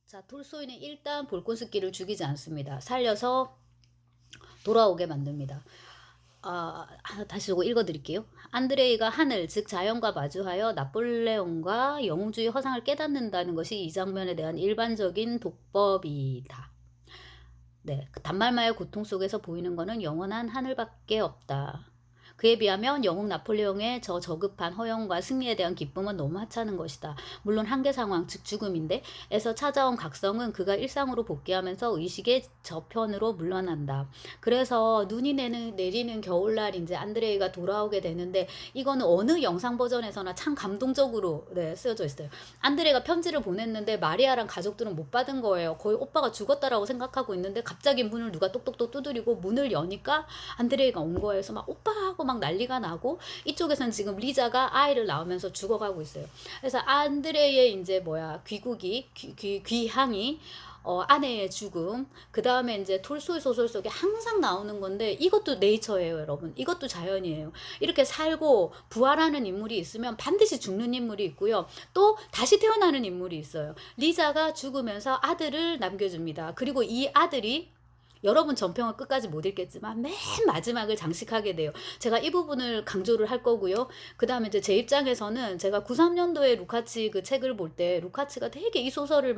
자, 톨스토이는 일단 볼콘스키를 죽이지 않습니다. 살려서 돌아오게 만듭니다. 다시 이거 읽어드릴게요. 안드레이가 하늘, 즉 자연과 마주하여 나폴레옹과 영웅주의 허상을 깨닫는다는 것이 이 장면에 대한 일반적인 독법이다. 네, 단말마의 고통 속에서 보이는 것은 영원한 하늘밖에 없다. 그에 비하면 영웅 나폴레옹의 저 저급한 허영과 승리에 대한 기쁨은 너무 하찮은 것이다. 물론 한계 상황, 즉 죽음인데 에서 찾아온 각성은 그가 일상으로 복귀하면서 의식의 저편으로 물러난다. 그래서 눈이 내리는 겨울날 이제 안드레이가 돌아오게 되는데 이거는 어느 영상 버전에서나 참 감동적으로 쓰여져 있어요. 안드레이가 편지를 보냈는데 마리아랑 가족들은 못 받은 거예요. 거의 오빠가 죽었다라고 생각하고 있는데 갑자기 문을 누가 똑똑똑 두드리고 문을 여니까 안드레이가 온 거예요. 그래서 막 오빠 하고 막 난리가 나고 이쪽에서는 지금 리자가 아이를 낳으면서 죽어가고 있어요. 그래서 안드레의 이제 귀국이 귀향이 아내의 죽음, 그 다음에 이제 톨스토이 소설 속에 항상 나오는 건데 이것도 네이처예요, 여러분. 이것도 자연이에요. 이렇게 살고 부활하는 인물이 있으면 반드시 죽는 인물이 있고요. 또 다시 태어나는 인물이 있어요. 리자가 죽으면서 아들을 남겨줍니다. 그리고 이 아들이 여러분 전평을 끝까지 못 읽겠지만 맨 마지막을 장식하게 돼요. 제가 이 부분을 강조를 할 거고요. 그 다음에 이제 제 입장에서는 제가 93년도에 루카치 그 책을 볼 때 루카치가 되게 이 소설을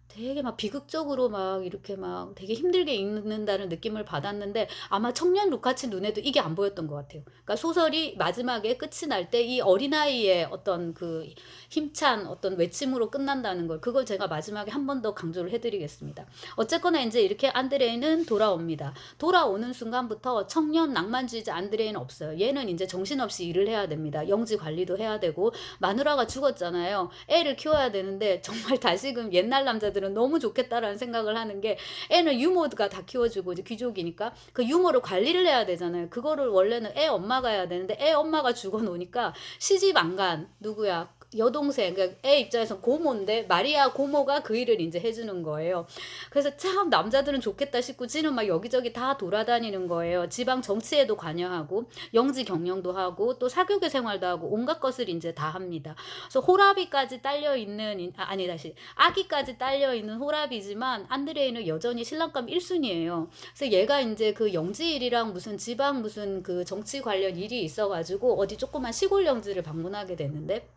되게 비극적으로 이렇게 되게 힘들게 읽는다는 느낌을 받았는데 아마 청년 루카치 눈에도 이게 안 보였던 것 같아요. 그러니까 소설이 마지막에 끝이 날 때 이 어린아이의 어떤 그 힘찬 어떤 외침으로 끝난다는 걸 그걸 제가 마지막에 한 번 더 강조를 해드리겠습니다. 어쨌거나 이제 이렇게 안드레이는 돌아옵니다. 돌아오는 순간부터 청년 낭만주의자 안드레이는 없어요. 얘는 이제 정신없이 일을 해야 됩니다. 영지 관리도 해야 되고 마누라가 죽었잖아요. 애를 키워야 되는데 정말 다시금 옛날 남자들은 너무 좋겠다라는 생각을 하는 게 애는 유모가 다 키워주고 이제 귀족이니까 그 유모를 관리를 해야 되잖아요. 그거를 원래는 애 엄마가 해야 되는데 애 엄마가 죽어 놓으니까 시집 안 간 누구야 여동생, 그러니까 애 입장에서 고모인데 마리아 고모가 그 일을 이제 해주는 거예요. 그래서 참 남자들은 좋겠다 싶고 지는 여기저기 다 돌아다니는 거예요. 지방 정치에도 관여하고 영지 경영도 하고 또 사교계 생활도 하고 온갖 것을 이제 다 합니다. 그래서 호라비까지 딸려 있는 아기까지 딸려 있는 호라비지만 안드레이는 여전히 신랑감 1순위예요. 그래서 얘가 이제 그 영지 일이랑 무슨 지방 무슨 그 정치 관련 일이 있어가지고 어디 조그만 시골 영지를 방문하게 되는데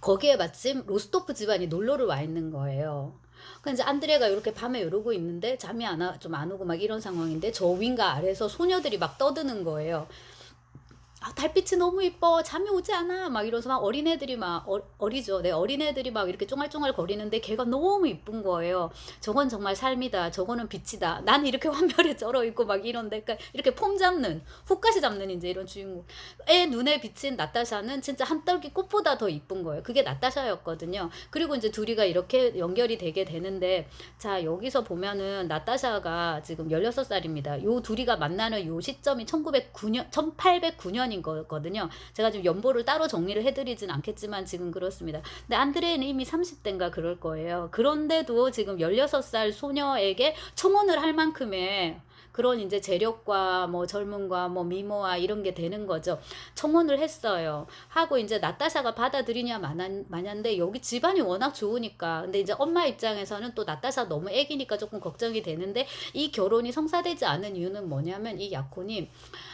거기에 마침 로스토프 집안이 놀러를 와 있는 거예요. 그러니까 이제 안드레가 이렇게 밤에 이러고 있는데 잠이 좀 안 오고 이런 상황인데 저 위인가 아래에서 소녀들이 떠드는 거예요. 달빛이 너무 이뻐 잠이 오지 않아 이러면서 어린애들이 어리죠. 네, 어린애들이 이렇게 쫑알쫑알 거리는데 걔가 너무 이쁜 거예요. 저건 정말 삶이다. 저거는 빛이다. 난 이렇게 완별에 쩔어 있고 이런데 그러니까 이렇게 폼 잡는 훅까지 잡는 이제 이런 주인공. 애 눈에 비친 나타샤는 진짜 한 떨기 꽃보다 더 이쁜 거예요. 그게 나타샤였거든요. 그리고 이제 둘이가 이렇게 연결이 되게 되는데 자 여기서 보면은 나타샤가 지금 16살입니다. 요 둘이가 만나는 요 시점이 1809년 거거든요. 제가 지금 연보를 따로 정리를 해드리진 않겠지만 지금 그렇습니다. 근데 안드레는 이미 30대인가 그럴 거예요. 그런데도 지금 16살 소녀에게 청혼을 할 만큼의 그런 이제 재력과 젊음과 미모와 이런 게 되는 거죠. 청혼을 했어요. 하고 이제 나타샤가 받아들이냐 마냐인데 여기 집안이 워낙 좋으니까 근데 이제 엄마 입장에서는 또 나타샤 너무 애기니까 조금 걱정이 되는데 이 결혼이 성사되지 않은 이유는 뭐냐면 이 약혼이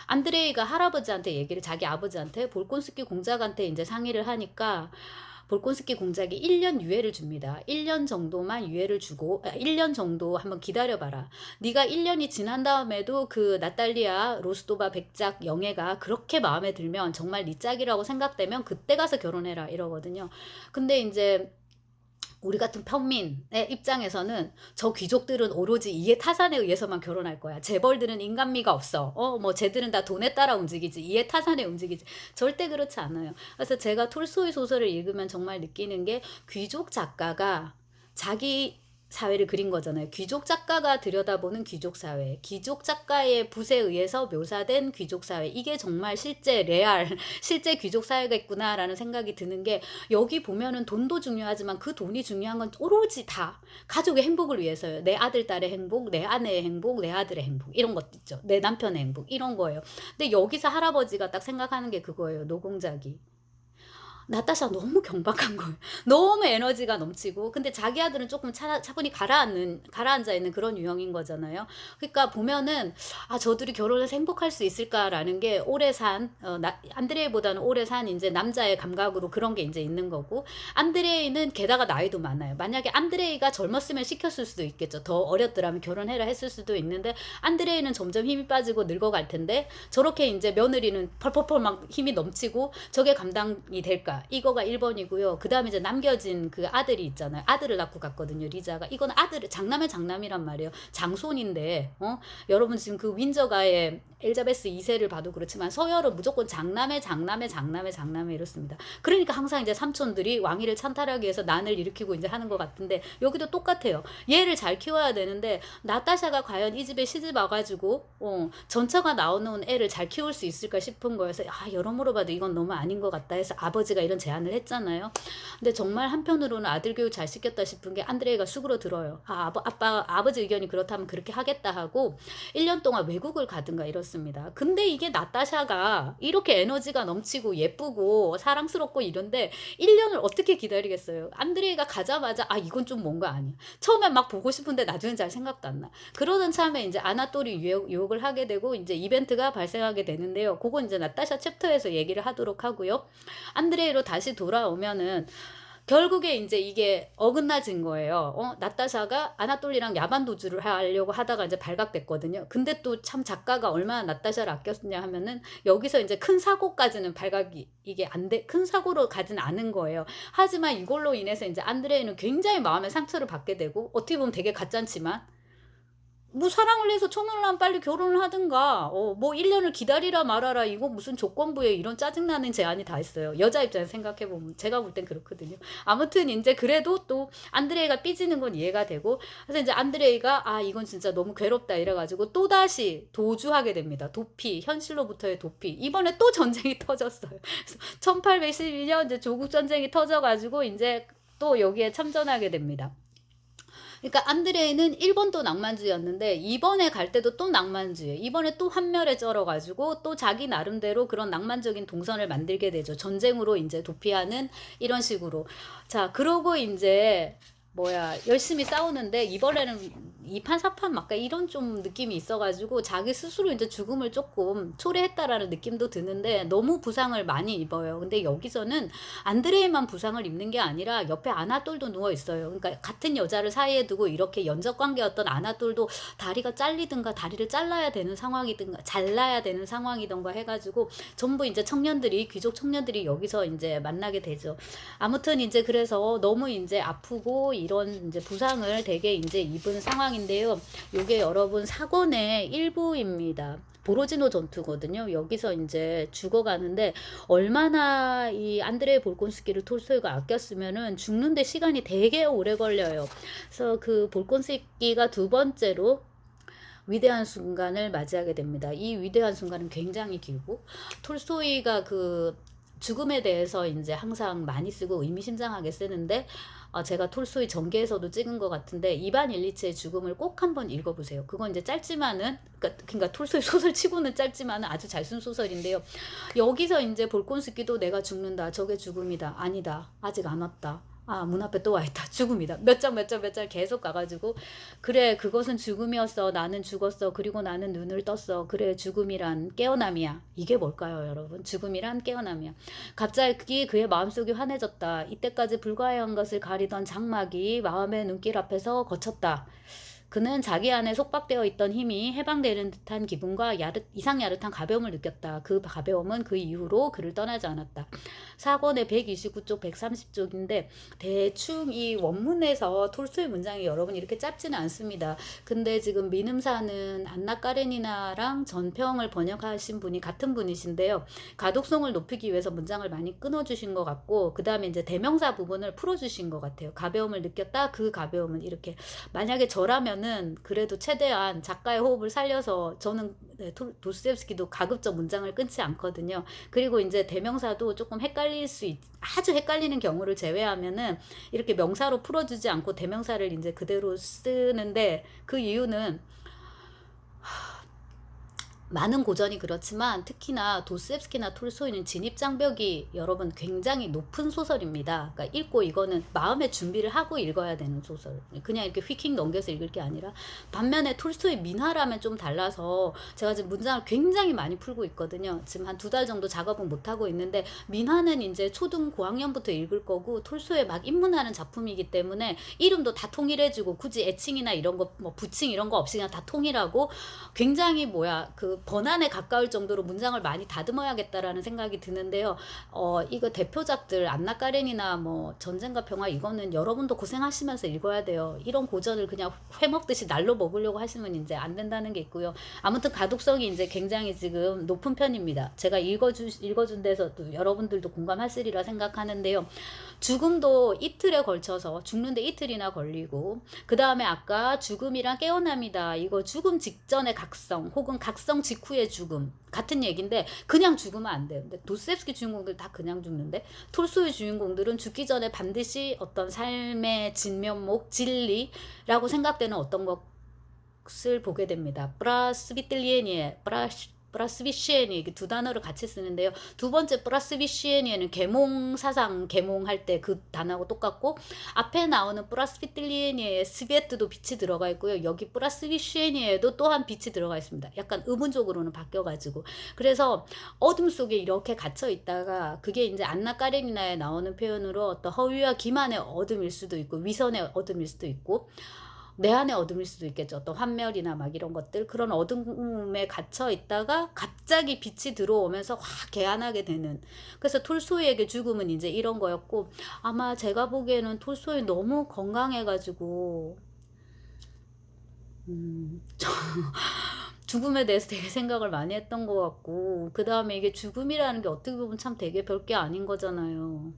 안드레이가 할아버지한테 얘기를 자기 아버지한테 볼콘스키 공작한테 이제 상의를 하니까 볼콘스키 공작이 1년 유예를 줍니다. 1년 정도만 유예를 주고 1년 정도 한번 기다려봐라. 네가 1년이 지난 다음에도 그 나탈리아 로스토바 백작 영애가 그렇게 마음에 들면 정말 네 짝이라고 생각되면 그때 가서 결혼해라 이러거든요. 근데 이제 우리 같은 평민의 입장에서는 저 귀족들은 오로지 이해 타산에 의해서만 결혼할 거야. 재벌들은 인간미가 없어. 쟤들은 다 돈에 따라 움직이지. 이해 타산에 움직이지. 절대 그렇지 않아요. 그래서 제가 톨스토이 소설을 읽으면 정말 느끼는 게 귀족 작가가 자기 사회를 그린 거잖아요. 귀족 작가가 들여다보는 귀족 사회, 귀족 작가의 붓에 의해서 묘사된 귀족 사회. 이게 정말 실제 실제 귀족 사회겠구나라는 생각이 드는 게 여기 보면은 돈도 중요하지만 그 돈이 중요한 건 오로지 다 가족의 행복을 위해서요. 내 아들, 딸의 행복, 내 아내의 행복, 내 아들의 행복 이런 것 있죠. 내 남편의 행복 이런 거예요. 근데 여기서 할아버지가 딱 생각하는 게 그거예요. 노공작이. 나타샤 너무 경박한 거예요. 너무 에너지가 넘치고 근데 자기 아들은 조금 차분히 가라앉아 있는 그런 유형인 거잖아요. 그러니까 보면은 '아 저들이 결혼해서 행복할 수 있을까?'라는 게 오래 산 안드레이보다는 오래 산 인제 남자의 감각으로 그런 게 인제 있는 거고 안드레이는 게다가 나이도 많아요. 만약에 안드레이가 젊었으면 시켰을 수도 있겠죠. 더 어렸더라면 "결혼해라." 했을 수도 있는데 안드레이는 점점 힘이 빠지고 늙어갈 텐데 저렇게 인제 며느리는 펄펄펄 막 힘이 넘치고 '저게 감당이 될까?' 이거가 1 번이고요. 그다음에 이제 남겨진 그 아들이 있잖아요. 아들을 낳고 갔거든요, 리자가. 이건 아들을 장남의 장남이란 말이에요. 장손인데 여러분 지금 그 윈저가의 엘자베스 2 세를 봐도 그렇지만 서열은 무조건 장남의 장남의 장남의 장남의 이렇습니다. 그러니까 항상 이제 삼촌들이 왕위를 찬탈하기 위해서 난을 일으키고 인제 하는 것 같은데 여기도 똑같아요. 얘를 잘 키워야 되는데 나타샤가 과연 이 집에 시집 와 가지고 전처가 나오는 애를 잘 키울 수 있을까 싶은 거여서 여러모로 봐도 이건 너무 아닌 것 같다 해서 아버지가 이런 제안을 했잖아요. 근데 정말 한편으로는 아들 교육 잘 시켰다 싶은 게 안드레이가 수그러들어요. 아버지 의견이 그렇다면 그렇게 하겠다 하고 1년 동안 외국을 가든가 이렇습니다. 근데 이게 나타샤가 이렇게 에너지가 넘치고 예쁘고 사랑스럽고 이런데 1 년을 어떻게 기다리겠어요. 안드레이가 가자마자 '아 이건 좀 뭔가 아니야.' 처음엔 막 보고 싶은데 나중엔 잘 생각도 안 나. 그러던 참에 인제 아나톨이 유혹을 하게 되고 인제 이벤트가 발생하게 되는데요. 고건 인제 나타샤 챕터에서 얘기를 하도록 하고요. 안드레이로 다시 돌아오면은 결국에 인제 이게 어긋나진 거예요. 나타샤가 아나톨리랑 야반 도주를 하려고 하다가 인제 발각됐거든요. 근데 또 참 작가가 얼마나 나타샤를 아꼈냐 하면은 여기서 인제 큰 사고까지는 발각이 이게 큰 사고로 가진 않은 거예요. 하지만 이걸로 인해서 인제 안드레이는 굉장히 마음의 상처를 받게 되고 어떻게 보면 되게 가짠지만 뭐 사랑을 해서 처음으로 하면 빨리 결혼을 하든가 뭐 1 년을 기다리라 말아라 이거 무슨 조건부에 이런 짜증나는 제안이 다 있어요. 여자 입장에서 생각해 보면 제가 볼 땐 그렇거든요. 아무튼 인제 그래도 또 안드레이가 삐지는 건 이해가 되고 그래서 인제 안드레이가 '아 이건 진짜 너무 괴롭다.' 이래 가지고 또다시 도주하게 됩니다. 도피, 현실로부터의 도피. 이번에 또 전쟁이 터졌어요. 그래서 1812년 이제 조국 전쟁이 터져 가지고 인제 또 여기에 참전하게 됩니다. 그러니까 안드레이는 1 번도 낭만주의였는데 이번에 갈 때도 또 낭만주의예요. 이번에 또 환멸에 쩔어 가지고 또 자기 나름대로 그런 낭만적인 동선을 만들게 되죠. 전쟁으로 인제 도피하는 이런 식으로. 자 그러고 인제 열심히 싸우는데 이번에는 2판 4판 막 이런 좀 느낌이 있어 가지고 자기 스스로 인제 죽음을 쪼끔 초래했다라는 느낌도 드는데 너무 부상을 많이 입어요. 근데 여기서는 안드레이만 부상을 입는 게 아니라 옆에 아나톨도 누워 있어요. 그러니까 같은 여자를 사이에 두고 이렇게 연적 관계였던 아나톨도 다리가 잘리든가 다리를 잘라야 되는 상황이든가 잘라야 되는 상황이든가 해 가지고 전부 인제 귀족 청년들이 여기서 인제 만나게 되죠. 아무튼 인제 그래서 너무 인제 아프고 이런 인제 부상을 되게 인제 입은 상황인데요. 요게 여러분 사권의 일부입니다. 보로지노 전투거든요. 여기서 인제 죽어가는데 얼마나 이 안드레이 볼콘스키를 톨스토이가 아꼈으면은 죽는데 시간이 되게 오래 걸려요. 그래서 그 볼콘스키가 두 번째로 위대한 순간을 맞이하게 됩니다. 이 위대한 순간은 굉장히 길고 톨스토이가 그 죽음에 대해서 인제 항상 많이 쓰고 의미심장하게 쓰는데 제가 톨스토이 전개에서도 찍은 것 같은데 이반 일리치의 죽음을 꼭 한번 읽어 보세요. 그건 인제 짧지만은 그러니까 톨스토이 소설치고는 짧지만은 아주 잘 쓴 소설인데요. 여기서 인제 볼콘스키도 '내가 죽는다. 저게 죽음이다. 아니다. 아직 안 왔다. 문 앞에 또 와 있다. 죽음이다.' 몇 장, 몇 장, 몇 장 계속 가 가지고 '그래 그것은 죽음이었어. 나는 죽었어. 그리고 나는 눈을 떴어. 그래 죽음이란 깨어남이야.' 이게 뭘까요 여러분? 죽음이란 깨어남이야. 갑자기 그의 마음속이 환해졌다. 이때까지 불가해한 것을 가리던 장막이 마음의 눈길 앞에서 거쳤다. 그는 자기 안에 속박되어 있던 힘이 해방되는 듯한 기분과 이상 야릇한 가벼움을 느꼈다. 그 가벼움은 그 이후로 그를 떠나지 않았다. 사권의 129쪽, 130쪽인데 대충 이 원문에서 톨스토이 문장이 여러분 이렇게 짧지는 않습니다. 근데 지금 미음사는 안나 까레니나랑 전평을 번역하신 분이 같은 분이신데요. 가독성을 높이기 위해서 문장을 많이 끊어주신 것 같고 그 다음에 이제 대명사 부분을 풀어주신 것 같아요. 가벼움을 느꼈다. 그 가벼움은 이렇게 만약에 저라면은 그래도 최대한 작가의 호흡을 살려서 저는 도스토옙스키도 가급적 문장을 끊지 않거든요. 그리고 이제 대명사도 조금 아주 헷갈리는 경우를 제외하면은 이렇게 명사로 풀어주지 않고 대명사를 이제 그대로 쓰는데 그 이유는 많은 고전이 그렇지만 특히나 도스옙스키나 톨스토이는 진입 장벽이 여러분 굉장히 높은 소설입니다. 그러니까 읽고 이거는 마음의 준비를 하고 읽어야 되는 소설. 그냥 이렇게 휙휙 넘겨서 읽을 게 아니라, 반면에 톨스토이 민화라면 좀 달라서 제가 지금 문장을 굉장히 많이 풀고 있거든요. 지금 한 2달 정도 작업은 못 하고 있는데, 민화는 이제 초등 고학년부터 읽을 거고 톨스토이에 막 입문하는 작품이기 때문에 이름도 다 통일해주고 굳이 애칭이나 이런 거 뭐 부칭 이런 거 없이 그냥 다 통일하고, 굉장히 그 번안에 가까울 정도로 문장을 많이 다듬어야겠다라는 생각이 드는데요. 이거 대표작들 안나 까렌이나 뭐 전쟁과 평화, 이거는 여러분도 고생하시면서 읽어야 돼요. 이런 고전을 그냥 회 먹듯이 날로 먹으려고 하시면 이제 안 된다는 게 있고요. 아무튼 가독성이 이제 굉장히 지금 높은 편입니다. 제가 읽어준 데서 또 여러분들도 공감하시리라 생각하는데요. 죽음도 이틀에 걸쳐서, 죽는데 이틀이나 걸리고, 그 다음에 아까 죽음이랑 깨어남이다, 이거 죽음 직전의 각성 혹은 각성 직후의 죽음 같은 얘기인데, 그냥 죽으면 안 돼요. 근데 도스옙스키 주인공들 다 그냥 죽는데, 톨스토이 주인공들은 죽기 전에 반드시 어떤 삶의 진면목, 진리라고 생각되는 어떤 것을 보게 됩니다. 프라스비시에니, 두 단어를 같이 쓰는데요. 두 번째 프라스비시에니에는 계몽 사상, 계몽할 때 그 단어하고 똑같고, 앞에 나오는 프라스비틀리에니에 스비에트도 빛이 들어가 있고요. 여기 프라스비시에니에도 또한 빛이 들어가 있습니다. 약간 의문적으로는 바뀌어가지고, 그래서 어둠 속에 이렇게 갇혀 있다가, 그게 이제 안나 까레니나에 나오는 표현으로 어떤 허위와 기만의 어둠일 수도 있고 위선의 어둠일 수도 있고, 내 안의 어둠일 수도 있겠죠. 어떤 환멸이나 막 이런 것들, 그런 어둠에 갇혀 있다가 갑자기 빛이 들어오면서 확 개안하게 되는. 그래서 톨스토이에게 죽음은 이제 이런 거였고, 아마 제가 보기에는 톨스토이 너무 건강해가지고 죽음에 대해서 되게 생각을 많이 했던 것 같고, 그 다음에 이게 죽음이라는 게 어떻게 보면 참 되게 별게 아닌 거잖아요.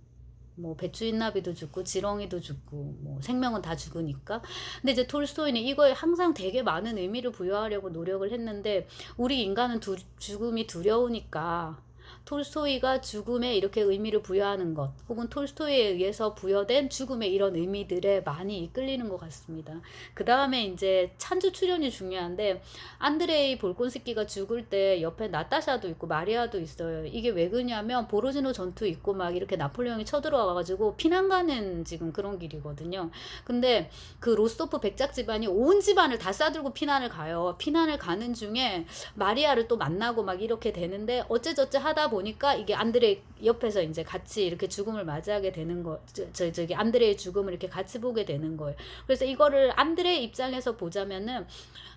뭐 배추인나비도 죽고 지렁이도 죽고 뭐 생명은 다 죽으니까. 근데 이제 톨스토이는 이거에 항상 되게 많은 의미를 부여하려고 노력을 했는데, 우리 인간은 죽음이 두려우니까 톨스토이가 죽음에 이렇게 의미를 부여하는 것, 혹은 톨스토이에 의해서 부여된 죽음의 이런 의미들에 많이 이끌리는 것 같습니다. 그 다음에 이제 찬조 출연이 중요한데, 안드레이 볼콘스키가 죽을 때 옆에 나타샤도 있고 마리아도 있어요. 이게 왜 그러냐면 보로지노 전투 있고 막 이렇게 나폴레옹이 쳐들어와가지고 피난 가는 지금 그런 길이거든요. 근데 그 로스토프 백작 집안이 온 집안을 다 싸들고 피난을 가요. 피난을 가는 중에 마리아를 또 만나고 막 이렇게 되는데, 어째저째 하다 보니까 이게 안드레이 옆에서 이제 같이 이렇게 죽음을 맞이하게 되는 거, 저기 안드레이의 죽음을 이렇게 같이 보게 되는 거예요. 그래서 이거를 안드레이 입장에서 보자면은,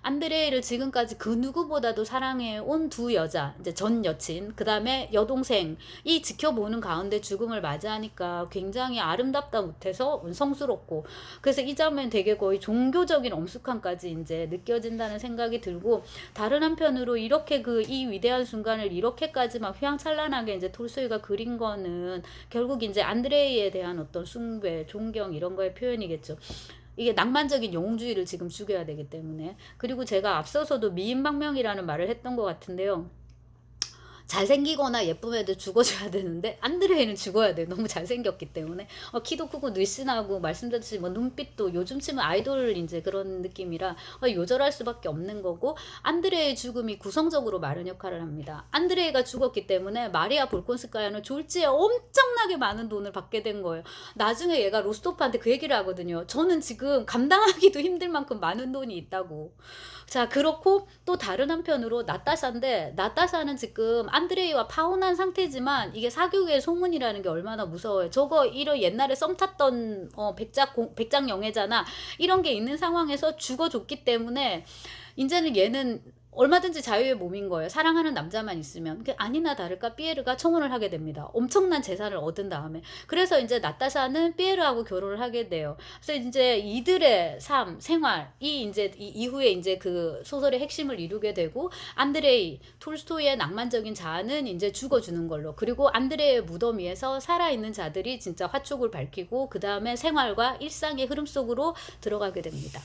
안드레이를 지금까지 그 누구보다도 사랑해 온 두 여자, 이제 전 여친, 그 다음에 여동생이 지켜보는 가운데 죽음을 맞이하니까 굉장히 아름답다 못해서 성스럽고, 그래서 이 장면 되게 거의 종교적인 엄숙함까지 이제 느껴진다는 생각이 들고, 다른 한편으로 이렇게 이 위대한 순간을 이렇게까지 막 휘황찬란하게 이제 톨스토이가 그린 거는 결국 이제 안드레이에 대한 어떤 숭배, 존경 이런 거의 표현이겠죠. 이게 낭만적인 영웅주의를 지금 죽여야 되기 때문에. 그리고 제가 앞서서도 미인망명이라는 말을 했던 것 같은데요. 잘생기거나 예쁜 애들 죽어줘야 되는데 안드레이는 죽어야 돼. 너무 잘생겼기 때문에. 키도 크고 늘씬하고, 말씀드렸듯이 뭐 눈빛도 요즘 치면 아이돌 이제 그런 느낌이라 요절할 수밖에 없는 거고, 안드레이의 죽음이 구성적으로 마른 역할을 합니다. 안드레이가 죽었기 때문에 마리아 볼콘스카야는 졸지에 엄청나게 많은 돈을 받게 된 거예요. 나중에 얘가 로스토프한테 그 얘기를 하거든요. 저는 지금 감당하기도 힘들 만큼 많은 돈이 있다고. 자, 그렇고 또 다른 한편으로 나타샤인데, 나타샤는 지금 안드레이와 파혼한 상태지만 이게 사교계의 소문이라는 게 얼마나 무서워요. 저거 이런 옛날에 썸 탔던 백작 영애잖아, 이런 게 있는 상황에서 죽어줬기 때문에 이제는 얘는 얼마든지 자유의 몸인 거예요. 사랑하는 남자만 있으면. 아니나 다를까 피에르가 청혼을 하게 됩니다. 엄청난 재산을 얻은 다음에. 그래서 이제 나타샤는 피에르하고 결혼을 하게 돼요. 그래서 이제 이들의 삶, 생활이 이제 이후에 이제 그 소설의 핵심을 이루게 되고, 안드레이, 톨스토이의 낭만적인 자아는 이제 죽어주는 걸로, 그리고 안드레이의 무덤 위에서 살아있는 자들이 진짜 화촉을 밝히고, 그 다음에 생활과 일상의 흐름 속으로 들어가게 됩니다.